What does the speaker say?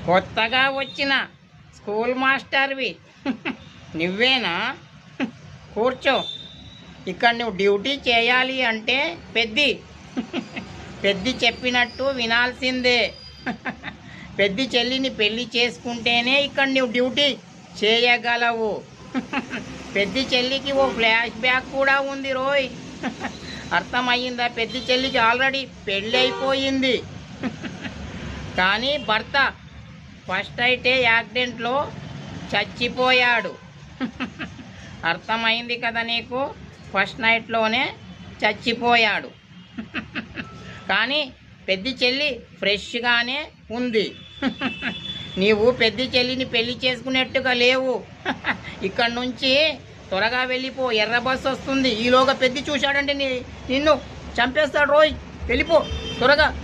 కొత్తగా వచ్చిన స్కూల్ మాస్టర్వి నువ్వేనా? కూర్చో. ఇక్కడ నువ్వు డ్యూటీ చేయాలి అంటే పెద్ది చెప్పినట్టు వినాల్సిందే. పెద్ది చెల్లిని పెళ్లి చేసుకుంటేనే ఇక్కడ నువ్వు డ్యూటీ చేయగలవు. పెద్ది చెల్లికి ఓ ఫ్లాష్ బ్యాక్ కూడా ఉంది రోయ్. అర్థమయ్యిందా? పెద్ది చెల్లికి ఆల్రెడీ పెళ్ళి అయిపోయింది. కానీ భర్త ఫస్ట్ అయితే యాక్సిడెంట్లో చచ్చిపోయాడు. అర్థమైంది కదా నీకు? ఫస్ట్ నైట్లోనే చచ్చిపోయాడు. కానీ పెద్ద చెల్లి ఫ్రెష్గానే ఉంది. నీవు పెద్ద చెల్లిని పెళ్లి చేసుకునేట్టుగా లేవు. ఇక్కడ నుంచి త్వరగా వెళ్ళిపో, ఎర్ర బస్సు వస్తుంది. ఈలోగా పెద్ద చూశాడంటే నిన్ను చంపేస్తాడు రోయ్. వెళ్ళిపో త్వరగా.